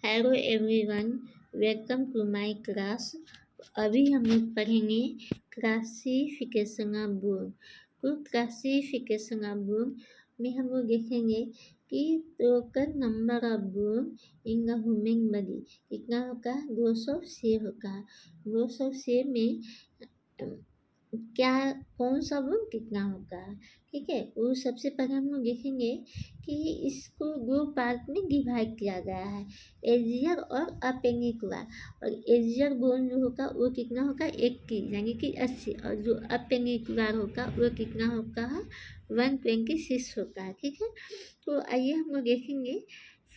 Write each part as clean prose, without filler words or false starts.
Hello everyone, welcome to my class. अभी हम लोग पढ़ेंगे क्लासिफिकेशन ऑफ बुक। तो क्लासिफिकेशन ऑफ बुक में हम लोग देखेंगे कि total number of book in the human body कितना होगा, 206 होगा। 206 में क्या कौन सा बुक कितना होगा, ठीक है। वो सबसे पहले हम लोग देखेंगे कि इसको दो पार्ट में डिवाइड किया गया है, एजियर और अपेनिकुलर। और एजियर बोन जो होगा वो कितना होगा, 80 यानी कि 80, और जो अपेनिकुलर होगा वो कितना होगा, 126 होगा है, ठीक है। तो आइए हम लोग देखेंगे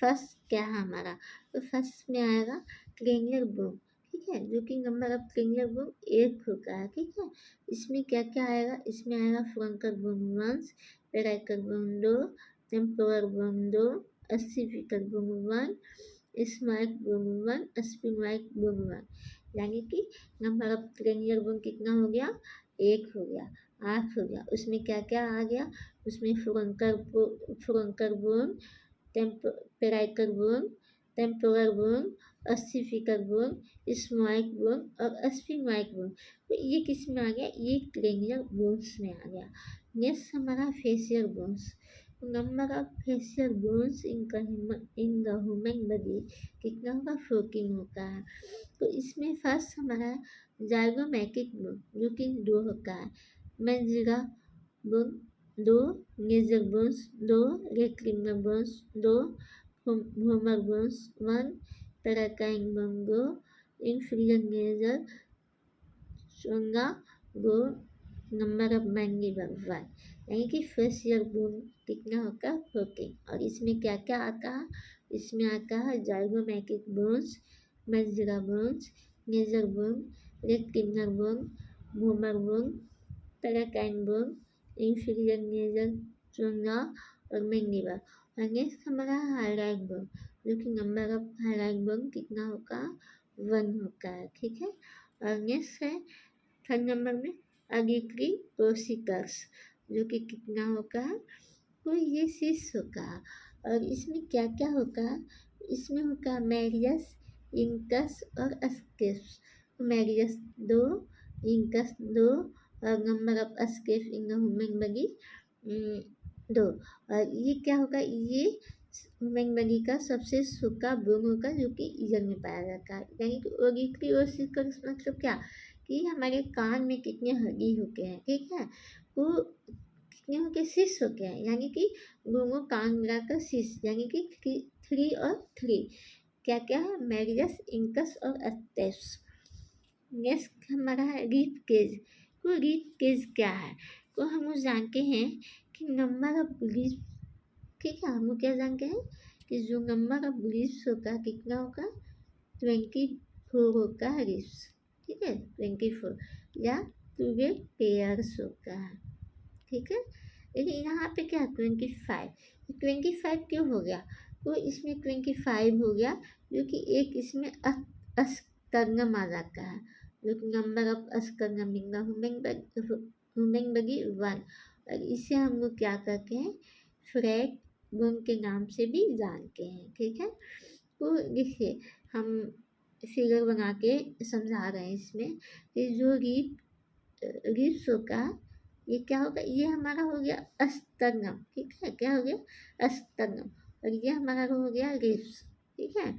फर्स्ट क्या है हमारा। तो फर्स्ट में आएगा क्रेनियल बोन, ठीक है, जो कि नंबर ऑफ क्रेनियल बोन 1 होगा, ठीक है। इसमें क्या क्या आएगा, इसमें आएगा frontal bone 1, parietal bone 2, temporal bone 2, occipital bone 1, स्माइक बोन 1, स्फिनोइड बोन 1। यानी कि नंबर ऑफ क्रेनियल बोन कितना हो गया, 1 हो गया, 8 हो गया। उसमें क्या क्या आ गया, उसमें frontal bone, parietal bone, temporal bone, occipital bone, स्माइक बोन और स्फिनोइड बोन। तो ये किस में आ गया, ये क्रेनियल बोन्स में आ गया। नेक्स्ट हमारा facial bones. Number of facial bones in the human body कितना होगा, 14 होगा। तो इसमें फर्स्ट हमारा जाइगोमैटिक बोन जो कि 2 होगा है, maxilla bone 2, nasal bones 2, lacrimal bones 2, vomer bones 1, palatine bone 2, inferior nasal चोंगा 2, नंबर ऑफ मैंडिबल 1। यानी कि फेशियल बोन कितना होगा, 14। और इसमें क्या क्या आता है, इसमें आता है zygomatic bones, maxilla bones, nasal bone, lacrimal bone, vomer bone, palatine bone, inferior nasal चोंगा और मैंडिबल। और नेक्स्ट हमारा हाईलाइट बोन, जो कि नंबर ऑफ हाईलाइट बोन कितना होगा, 1 होगा, ठीक है। और नेक्स्ट है थर्ड नंबर में अडिक्री ओसिकस, जो कि कितना होगा, तो ये 6 होगा। और इसमें क्या क्या होगा, इसमें होगा मेरियस, इंकस और स्केप्स। मेरियस 2, इंकस 2 और number of scapes in the human body 2। और ये क्या होगा, ये ह्यूमन बॉडी का सबसे सूखा बोन होगा जो कि ईयर में पाया जाता है। यानी कि अडिक्री ओसिकस मतलब क्या, कि हमारे कान में कितने हड्डी होते हैं, ठीक है, वो कितने होके 6 होते हैं। यानी कि दोनों कान मिलाकर 6, यानी कि 3 और 3 क्या क्या है, मेरियस, इंकस और स्टेप्स। नेक्स्ट हमारा है रिब केज। तो रिब केज क्या है, तो हम लोग जानते हैं कि नंबर ऑफ रिब, ठीक है, हम लोग क्या जानते हैं कि जो नंबर ऑफ रिब्स होगा कितना होगा, 24 होगा रिब्स, ठीक है, 24 या 12 पेयर्स होगा, ठीक है। लेकिन यहाँ पे क्या 25 क्यों हो गया, तो इसमें 25 हो गया जो कि एक इसमें अस्कर्नम आ जाता है, जो कि number of sternum in the human body 1। और इसे हम लोग क्या कहते हैं, फ्रैग बोन के नाम से भी जानते हैं, ठीक है। तो देखिए हम फिगर बना के समझा रहे हैं इसमें कि जो रिब्स होगा ये क्या होगा, ये हमारा हो गया अस्तर्नम, ठीक है, क्या हो गया, अस्तर्नम। और ये हमारा हो गया रिब्स, ठीक है।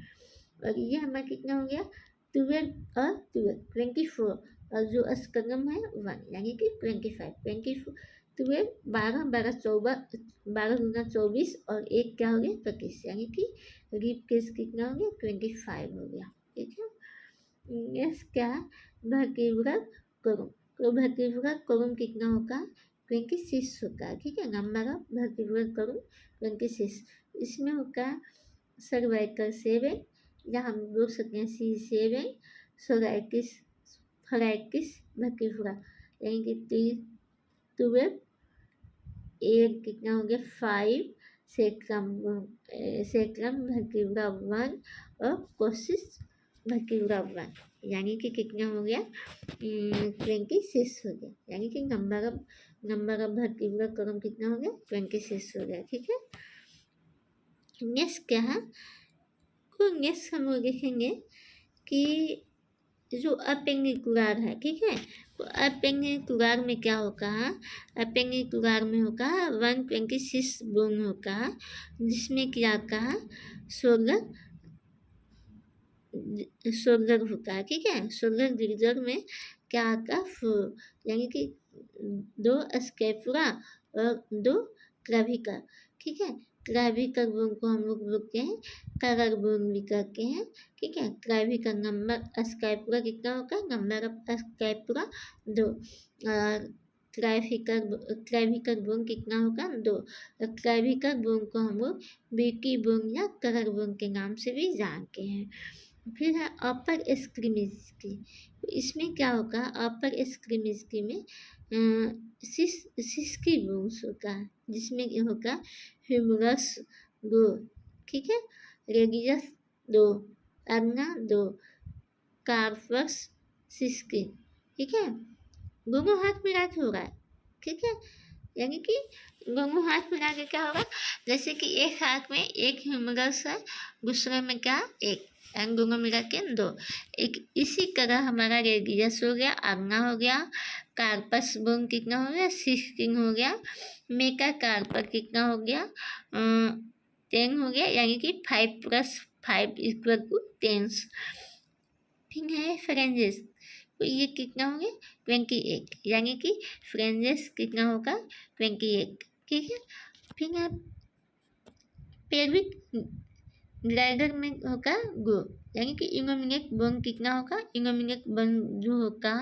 और ये हमारा कितना हो गया, 12 और 24। और जो अस्कर्नम है 1, यानी कि 25, 12, 12, 12, 14, 12 गुना 24 और 1 क्या हो गया, 25, यानी कि रिब केस कितना हो गया, 25 हो गया, ठीक है। नेक्स्ट क्या है, वर्टिब्रल कॉलम। तो वर्टिब्रल कॉलम कितना होगा, 26 होगा, ठीक है। Number of vertebral column 26। इसमें होगा सर्वाइकल 7, या हम बोल सकते हैं C7, सोराइटिस, फ्राइटिस, वर्टिब्रा, यानी कि 12, 8 कितना हो गया, 5, सेक्रम वर्टिब्रा 1 और कोसिस वर्टिब्रा 1, यानी कि कितना हो गया, 26 हो गया। यानी कि नंबर ऑफ वर्टिब्रा कॉलम कितना हो गया, 26 हो गया, ठीक है। नेक्स्ट क्या है, तो नेक्स्ट हम लोग देखेंगे कि जो अपेंडिकुलर है, ठीक है। तो अपेंडिकुलर में क्या होगा, अपेंडिकुलर में होगा 126 बोन होगा, जिसमें क्या कहा शोल्डर होता है, ठीक है। शोल्डर रीजन में क्या आता फोर, यानी कि 2 स्कैपुला और 2 क्लेविकल, ठीक है। क्लेविकल बोन को हम लोग बोलते हैं कलर बोन भी कहते हैं, ठीक है। क्लेविकल नंबर स्कैपुला कितना होगा, नंबर ऑफ स्कैपुला 2, और क्लेविकल बोन कितना होगा 2। क्लेविकल बोन को हम लोग बेकी बोन या कलर बोन के नाम से भी जानते हैं। फिर है अपर एक्सट्रीमिटी, तो इसमें क्या होगा, अपर एक्सट्रीमिटी में सिस्की बोन्स होगा, जिसमें होगा ह्यूमरस 2, ठीक है, रेडियस 2, अग्ना 2, कार्पस सिस्की, ठीक है। दोनों हाथ मिला के होगा, ठीक है। यानी कि दोनों हाथ मिला के क्या होगा, जैसे कि एक हाथ में एक ह्यूमरस है, दूसरे में क्या एक, एंड दोनों मिला के 2। एक इसी तरह हमारा रेडियस हो गया, आग्ना हो गया, कार्पस बोन कितना हो गया 16 हो गया, मेका कार्पर कितना हो गया 10 हो गया, यानी कि 5 + 5 = 10। फिर है फ्रेंजेस, तो ये कितना हो गया 28, यानी कि फ्रेंजेस कितना होगा 28, ठीक है। फिर है पेल्विक ग्लाइडर में होगा गो, यानी कि इनोमिनेट बोन कितना होगा, इनोमिनेट बोन जो होगा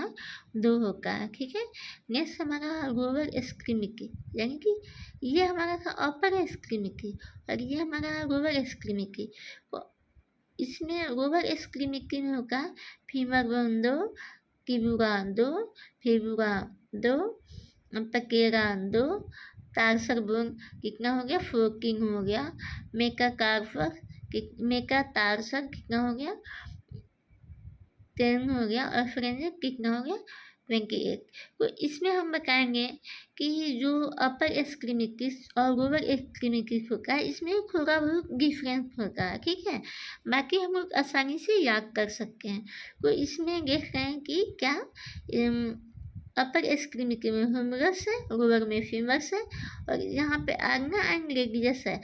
2 होगा, ठीक है। नेक्स्ट हमारा लोअर एक्सट्रीमिटी, यानी कि ये हमारा था अपर एक्सट्रीमिटी और ये हमारा लोअर एक्सट्रीमिटी। तो इसमें लोअर एक्सट्रीमिटी में होगा फीमर बोन 2, टिबुरा 2, फिबुरा 2, पकेरा 2, टार्सर बोन कितना हो गया 14 हो गया, मेका टार्सर कितना हो गया 10 हो गया, और फ्रेंजेस कितना हो गया 28। तो इसमें हम बताएंगे कि जो अपर एक्सट्रीमिटीज और लोअर एक्सट्रीमिटीज होता है, इसमें थोड़ा बहुत डिफरेंस होता है, ठीक है। बाकी हम लोग आसानी से याद कर सकते हैं। तो इसमें देख रहे हैं कि क्या अपर एक्सट्रीमिटी में ह्यूमरस है, लोअर में फीमरस है, और यहाँ पे आग्ना एंड रेडियस है,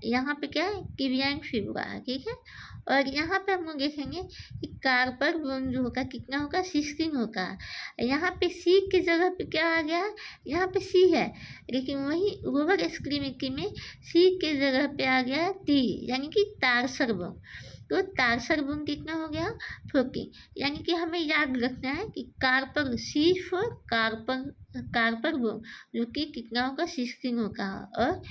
यहाँ पे क्या है टिबिया एंड फिबुला है, ठीक है। और यहाँ पे हम लोग देखेंगे कि कार्पर बोन जो होगा कितना होगा 16 होगा। यहाँ पे सी की जगह पे क्या आ गया, यहाँ पे सी है, लेकिन वही लोअर एक्सट्रीमिटी में सी की जगह पे आ गया टी, यानी कि टार्सर बोन। तो टार्सर बोन कितना हो गया 14, यानी कि हमें याद रखना है कि Carper C for Carper bone जो कि कितना होगा 16 होगा, और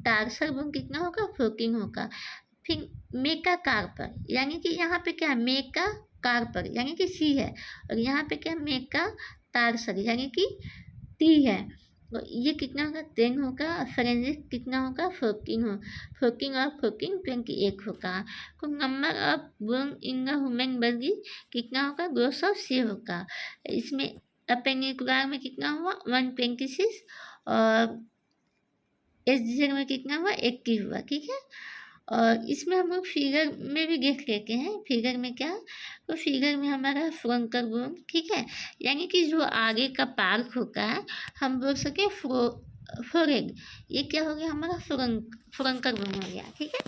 टार्सर बोन कितना होगा 14 होगा। फिर मेका कार्पर, यानी कि यहाँ पे क्या है मेका कार्पर, यानी कि सी है, और यहाँ पे क्या मेका टार्सर, यानी कि टी है। तो ये कितना होगा 10 होगा, फ्रेंजेस कितना होगा 14 और 28 होगा। तो number of bone in the human body कितना होगा 206 होगा। इसमें अपेंडिकुलर में कितना हुआ 126, और एसडीजर में कितना हुआ 80 हुआ, ठीक है। और इसमें हम लोग फिगर में भी देख लेते हैं, फिगर में क्या, तो फिगर में हमारा फ्रंटल बोन, ठीक है, यानी कि जो आगे का पार्ट होता है, हम बोल सके फोरहेड, ये क्या हो गया हमारा फ्रंटल बोन हो गया, ठीक है।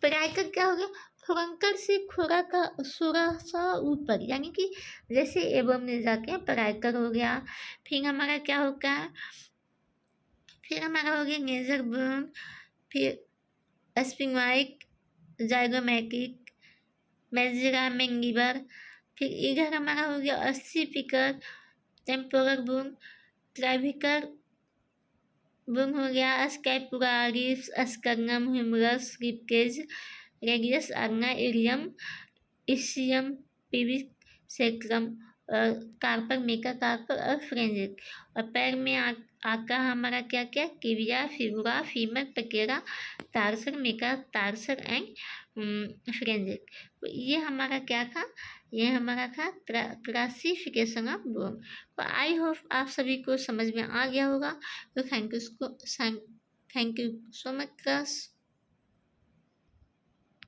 पैराइकल क्या हो गया, फ्रंटल से थोड़ा सा ऊपर, यानी कि जैसे एबम में जाके पैराइकल हो गया। फिर हमारा क्या होगा, फिर हमारा हो गया नेजर बोन, फिर स्फिंक्टराइक, जाइगोमैटिक, मेजिला मैंडिबल, फिर इधर हमारा हो गया occipital, temporal bone, clavicle bone हो गया, scapula, sternum, humerus, ribcage, radius, ulna, ilium, ischium, pubic, sacrum, और कार्पर, मेका कार्पर और फ्रेंजेस। और पैर में आका हमारा क्या क्या tibia, fibula, femur, patella, tarsal, metatarsal and phalanges. तो ये हमारा क्या था, ये हमारा था क्लासिफिकेशन ऑफ बोन। तो आई होप आप सभी को समझ में आ गया होगा। तो thank you so much class.